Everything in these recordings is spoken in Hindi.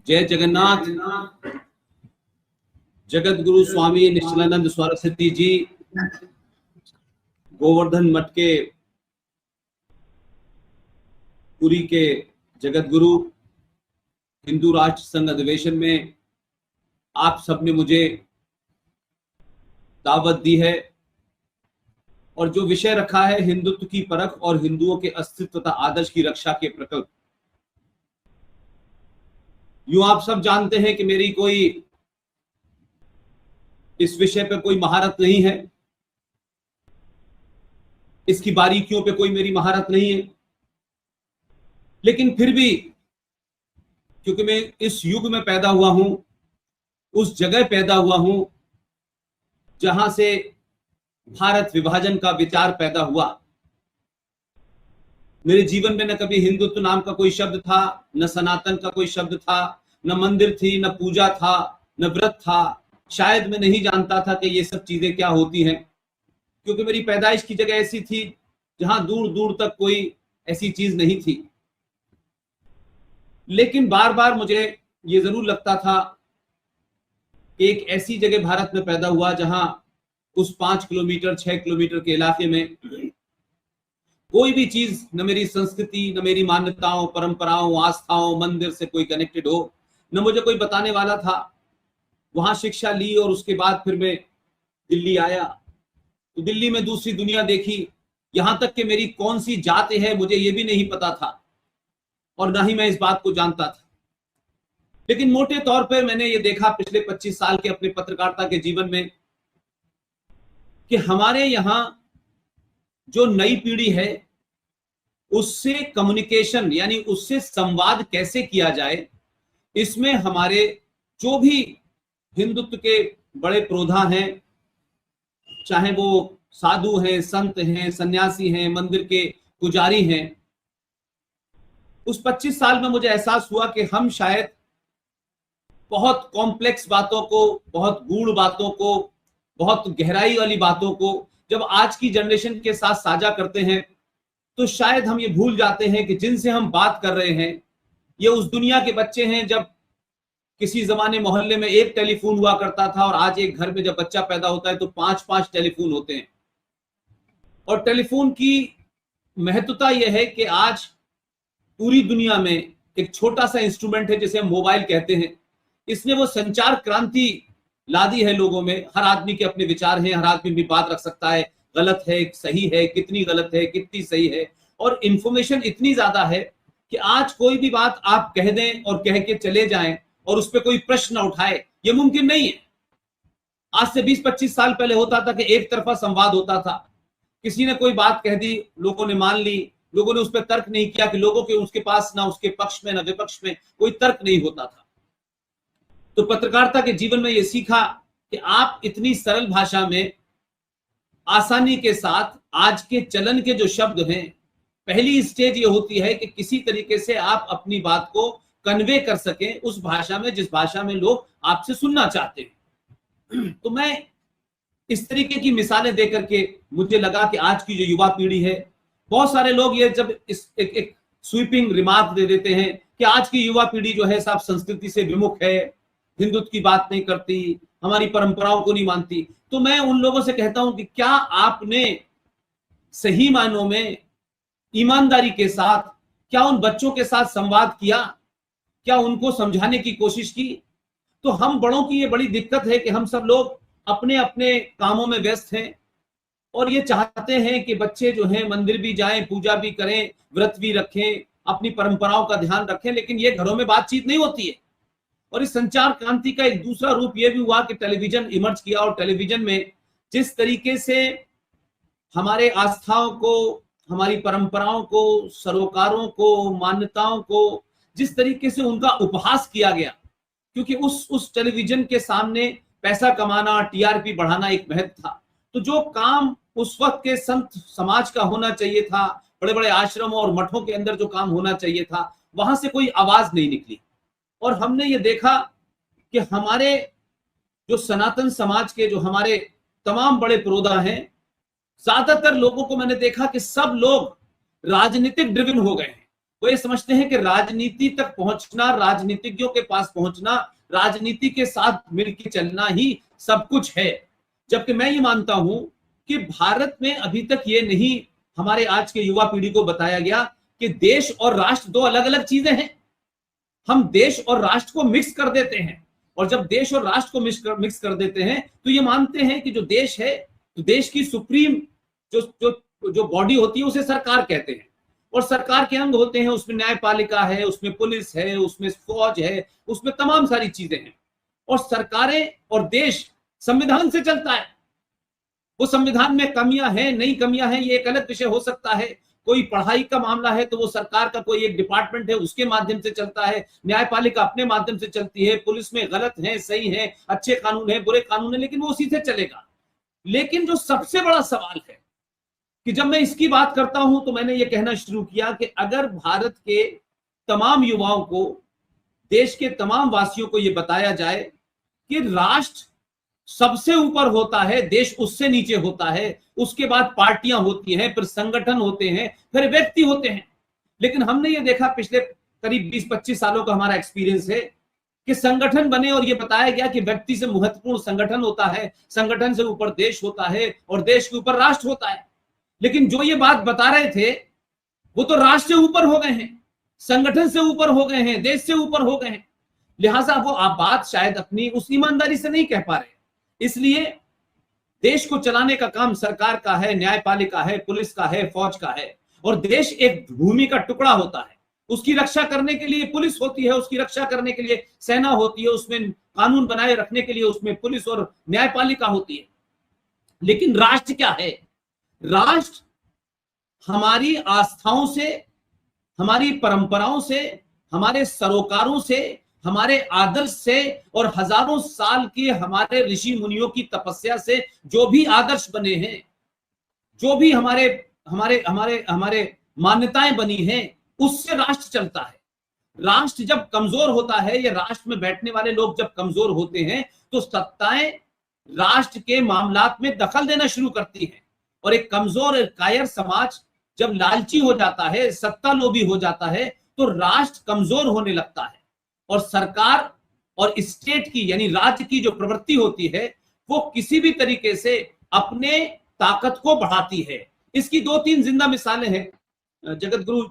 जय जगन्नाथ। जगत गुरु स्वामी निश्चलानंद सरस्वती जी, गोवर्धन मठ के पुरी के जगत गुरु, हिंदू राष्ट्र संघ अधिवेशन में आप सबने मुझे दावत दी है और जो विषय रखा है हिंदुत्व की परख और हिंदुओं के अस्तित्व तथा आदर्श की रक्षा के प्रकल्प। यूं आप सब जानते हैं कि मेरी कोई इस विषय पे कोई महारत नहीं है, इसकी बारीकियों पे कोई मेरी महारत नहीं है, लेकिन फिर भी क्योंकि मैं इस युग में पैदा हुआ हूं, उस जगह पैदा हुआ हूं जहां से भारत विभाजन का विचार पैदा हुआ। मेरे जीवन में न कभी हिंदुत्व नाम का कोई शब्द था, न सनातन का कोई शब्द था, न मंदिर थी, न पूजा था, न व्रत था। शायद मैं नहीं जानता था कि ये सब चीजें क्या होती हैं, क्योंकि मेरी पैदाइश की जगह ऐसी थी जहां दूर दूर तक कोई ऐसी चीज नहीं थी। लेकिन बार बार मुझे ये जरूर लगता था कि एक ऐसी जगह भारत में पैदा हुआ जहां उस 5 किलोमीटर 6 किलोमीटर के इलाके में कोई भी चीज, न मेरी संस्कृति, न मेरी मान्यताओं, परंपराओं, आस्थाओं, मंदिर से कोई कनेक्टेड हो, न मुझे कोई बताने वाला था। वहां शिक्षा ली और उसके बाद फिर मैं दिल्ली आया, तो दिल्ली में दूसरी दुनिया देखी। यहां तक कि मेरी कौन सी जात है मुझे ये भी नहीं पता था और ना ही मैं इस बात को जानता था। लेकिन मोटे तौर पर मैंने ये देखा पिछले 25 साल के अपने पत्रकारिता के जीवन में कि हमारे यहां जो नई पीढ़ी है उससे कम्युनिकेशन यानी उससे संवाद कैसे किया जाए, इसमें हमारे जो भी हिंदुत्व के बड़े प्रोधा हैं, चाहे वो साधु हैं, संत हैं, सन्यासी हैं, मंदिर के पुजारी हैं, उस 25 साल में मुझे एहसास हुआ कि हम शायद बहुत कॉम्प्लेक्स बातों को, बहुत गूढ़ बातों को, बहुत गहराई वाली बातों को जब आज की जनरेशन के साथ साझा करते हैं तो शायद हम ये भूल जाते हैं कि जिनसे हम बात कर रहे हैं ये उस दुनिया के बच्चे हैं। जब किसी जमाने मोहल्ले में एक टेलीफोन हुआ करता था और आज एक घर में जब बच्चा पैदा होता है तो 5-5 टेलीफोन होते हैं। और टेलीफोन की महत्वता यह है कि आज पूरी दुनिया में एक छोटा सा इंस्ट्रूमेंट है जिसे हम मोबाइल कहते हैं, इसने वो संचार क्रांति ला दी है लोगों में। हर आदमी के अपने विचार हैं, हर आदमी भी बात रख सकता है, गलत है, सही है, कितनी गलत है, कितनी सही है, और इंफॉर्मेशन इतनी ज्यादा है कि आज कोई भी बात आप कह दें और कह के चले जाएं और उस पर कोई प्रश्न उठाए, ये मुमकिन नहीं है। आज से 20-25 साल पहले होता था कि एक तरफा संवाद होता था, किसी ने कोई बात कह दी, लोगों ने मान ली, लोगों ने उस पर तर्क नहीं किया कि लोगों के उसके पास ना उसके पक्ष में ना विपक्ष में कोई तर्क नहीं होता था। तो पत्रकारिता के जीवन में यह सीखा कि आप इतनी सरल भाषा में आसानी के साथ आज के चलन के जो शब्द हैं, पहली स्टेज ये होती है कि किसी तरीके से आप अपनी बात को कन्वे कर सकें उस भाषा में जिस भाषा में लोग आपसे सुनना चाहते हैं। तो मैं इस तरीके की मिसालें देकर के मुझे लगा कि आज की जो युवा पीढ़ी है, बहुत सारे लोग ये जब इस एक स्वीपिंग रिमार्क दे देते हैं कि आज की युवा पीढ़ी जो है साहब संस्कृति से विमुख है, हिंदुत्व की बात नहीं करती, हमारी परंपराओं को नहीं मानती। तो मैं उन लोगों से कहता हूं कि क्या आपने सही मायनों में ईमानदारी के साथ क्या उन बच्चों के साथ संवाद किया, क्या उनको समझाने की कोशिश की? तो हम बड़ों की ये बड़ी दिक्कत है कि हम सब लोग अपने अपने कामों में व्यस्त हैं और ये चाहते हैं कि बच्चे जो हैं मंदिर भी जाएं, पूजा भी करें, व्रत भी रखें, अपनी परंपराओं का ध्यान रखें, लेकिन ये घरों में बातचीत नहीं होती है। और इस संचार क्रांति का एक दूसरा रूप यह भी हुआ कि टेलीविजन इमर्ज किया और टेलीविजन में जिस तरीके से हमारे आस्थाओं को, हमारी परंपराओं को, सरोकारों को, मान्यताओं को जिस तरीके से उनका उपहास किया गया, क्योंकि उस टेलीविजन के सामने पैसा कमाना, टीआरपी बढ़ाना एक महत्व था। तो जो काम उस वक्त के संत समाज का होना चाहिए था, बड़े बड़े आश्रमों और मठों के अंदर जो काम होना चाहिए था, वहां से कोई आवाज नहीं निकली। और हमने ये देखा कि हमारे जो सनातन समाज के जो हमारे तमाम बड़े प्रोधा हैं, ज्यादातर लोगों को मैंने देखा कि सब लोग राजनीतिक ड्रिवन हो गए हैं। वो ये समझते हैं कि राजनीति तक पहुंचना, राजनीतिज्ञों के पास पहुंचना, राजनीति के साथ मिलकर चलना ही सब कुछ है। जबकि मैं ये मानता हूं कि भारत में अभी तक ये नहीं हमारे आज के युवा पीढ़ी को बताया गया कि देश और राष्ट्र दो अलग अलग चीजें हैं। हम देश और राष्ट्र को मिक्स कर देते हैं, और जब देश और राष्ट्र को मिक्स कर देते हैं तो ये मानते हैं कि जो देश है, तो देश की सुप्रीम जो जो जो बॉडी होती है उसे सरकार कहते हैं, और सरकार के अंग होते हैं, उसमें न्यायपालिका है, उसमें पुलिस है, उसमें फौज है, उसमें तमाम सारी चीजें हैं। और सरकारें और देश संविधान से चलता है। वो संविधान में कमियां हैं, नई कमियां हैं, ये एक अलग विषय हो सकता है। कोई पढ़ाई का मामला है तो वो सरकार का कोई एक डिपार्टमेंट है, उसके माध्यम से चलता है, न्यायपालिका अपने माध्यम से चलती है, पुलिस में गलत है, सही है, अच्छे कानून है, बुरे कानून है, लेकिन वो उसी से चलेगा। लेकिन जो सबसे बड़ा सवाल है कि जब मैं इसकी बात करता हूं तो मैंने ये कहना शुरू किया कि अगर भारत के तमाम युवाओं को, देश के तमाम वासियों को यह बताया जाए कि राष्ट्र सबसे ऊपर होता है, देश उससे नीचे होता है, उसके बाद पार्टियां होती हैं, फिर संगठन होते हैं, फिर व्यक्ति होते हैं। लेकिन हमने ये देखा, पिछले करीब 20-25 सालों का हमारा एक्सपीरियंस है कि संगठन बने और ये बताया गया कि व्यक्ति से महत्वपूर्ण संगठन होता है, संगठन से ऊपर देश होता है, और देश के ऊपर राष्ट्र होता है। लेकिन जो ये बात बता रहे थे वो तो राष्ट्र से ऊपर हो गए हैं, संगठन से ऊपर हो गए हैं, देश से ऊपर हो गए हैं। लिहाजा वो आप बात शायद अपनी उस ईमानदारी से नहीं कह पा रहे। इसलिए देश को चलाने का काम सरकार का है, न्यायपालिका है, पुलिस का है, फौज का है, और देश एक भूमि का टुकड़ा होता है। उसकी रक्षा करने के लिए पुलिस होती है, उसकी रक्षा करने के लिए सेना होती है, उसमें कानून बनाए रखने के लिए उसमें पुलिस और न्यायपालिका होती है। लेकिन राष्ट्र क्या है? राष्ट्र हमारी आस्थाओं से, हमारी परंपराओं से, हमारे सरोकारों से, हमारे आदर्श से, और हजारों साल के हमारे ऋषि मुनियों की तपस्या से जो भी आदर्श बने हैं, जो भी हमारे हमारे हमारे हमारे मान्यताएं बनी हैं, उससे राष्ट्र चलता है। राष्ट्र जब कमजोर होता है, या राष्ट्र में बैठने वाले लोग जब कमजोर होते हैं, तो सत्ताएं राष्ट्र के मामलात में दखल देना शुरू करती हैं। और एक कमजोर, कायर समाज जब लालची हो जाता है, सत्ता लोभी हो जाता है, तो राष्ट्र कमजोर होने लगता है। और सरकार और स्टेट की, यानी राज्य की जो प्रवृत्ति होती है, वो किसी भी तरीके से अपने ताकत को बढ़ाती है। इसकी 2-3 जिंदा मिसालें हैं। जगत गुरु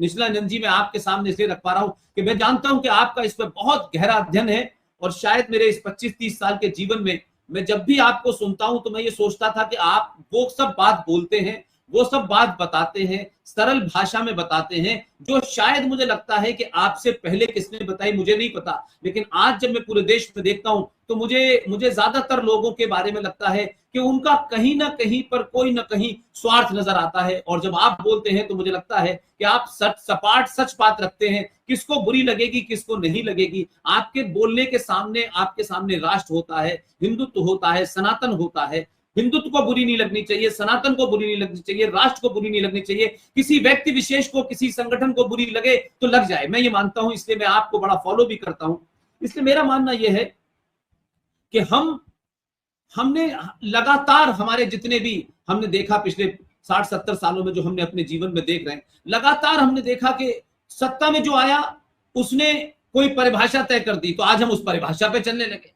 निश्चलानंद जी, मैं आपके सामने इसलिए रख पा रहा हूं कि मैं जानता हूं कि आपका इस पर बहुत गहरा अध्ययन है, और शायद मेरे इस 25-30 साल के जीवन में मैं जब भी आपको सुनता हूं तो मैं ये सोचता था कि आप वो सब बात बोलते हैं, वो सब बात बताते हैं, सरल भाषा में बताते हैं, जो शायद मुझे लगता है कि आपसे पहले किसने बताई मुझे नहीं पता। लेकिन आज जब मैं पूरे देश में देखता हूं तो मुझे ज्यादातर लोगों के बारे में लगता है कि उनका कहीं ना कहीं पर कोई ना कहीं स्वार्थ नजर आता है। और जब आप बोलते हैं तो मुझे लगता है कि आप सपाट सच बात रखते हैं, किसको बुरी लगेगी, किसको नहीं लगेगी। आपके बोलने के सामने, आपके सामने राष्ट्र होता है, हिंदुत्व होता है, सनातन होता है। हिंदुत्व को बुरी नहीं लगनी चाहिए, सनातन को बुरी नहीं लगनी चाहिए, राष्ट्र को बुरी नहीं लगनी चाहिए। किसी व्यक्ति विशेष को, किसी संगठन को बुरी लगे तो लग जाए, मैं ये मानता हूं। इसलिए मैं आपको बड़ा फॉलो भी करता हूं। इसलिए मेरा मानना यह है कि हमने लगातार, हमारे जितने भी हमने देखा पिछले 60-70 सालों में, जो हमने अपने जीवन में देख रहे हैं, लगातार हमने देखा कि सत्ता में जो आया उसने कोई परिभाषा तय कर दी, तो आज हम उस परिभाषा पे चलने लगे।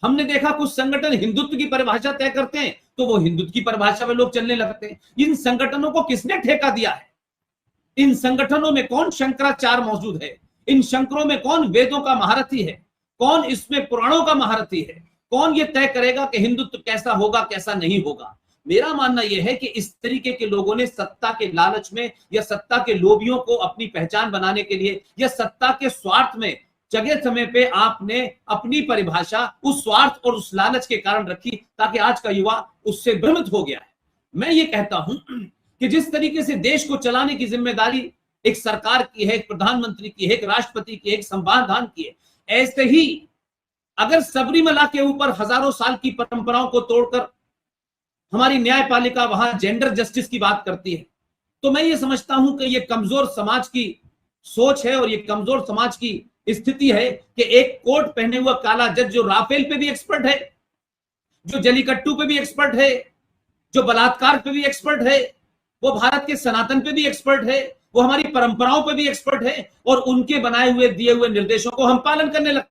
हमने देखा कुछ संगठन हिंदुत्व की परिभाषा तय करते हैं, तो वो हिंदुत्व की परिभाषा में लोग चलने लगते हैं। इन संगठनों को किसने ठेका दिया है? इन संगठनों में कौन शंकराचार्य मौजूद है? इन शंकरों में कौन वेदों का महारथी है? कौन इसमें पुराणों का महारथी है? कौन ये तय करेगा कि हिंदुत्व कैसा होगा, कैसा नहीं होगा? मेरा मानना यह है कि इस तरीके के लोगों ने सत्ता के लालच में, या सत्ता के लोभियों को अपनी पहचान बनाने के लिए, या सत्ता के स्वार्थ में, जगह समय पे आपने अपनी परिभाषा उस स्वार्थ और उस लालच के कारण रखी, ताकि आज का युवा उससे भ्रमित हो गया है। मैं ये कहता हूं कि जिस तरीके से देश को चलाने की जिम्मेदारी एक सरकार की है, एक प्रधानमंत्री की है, एक राष्ट्रपति की है, एक संविधान की है, ऐसे ही अगर सबरीमला के ऊपर हजारों साल की परंपराओं को तोड़कर हमारी न्यायपालिका वहां जेंडर जस्टिस की बात करती है, तो मैं ये समझता हूं कि ये कमजोर समाज की सोच है, और ये कमजोर समाज की स्थिति है कि एक कोट पहने हुआ काला जज, जो राफेल पे भी एक्सपर्ट है, जो जलीकट्टू पे भी एक्सपर्ट है, जो बलात्कार पे भी एक्सपर्ट है, वो भारत के सनातन पे भी एक्सपर्ट है, वो हमारी परंपराओं पे भी एक्सपर्ट है और उनके बनाए हुए दिए हुए निर्देशों को हम पालन करने लगते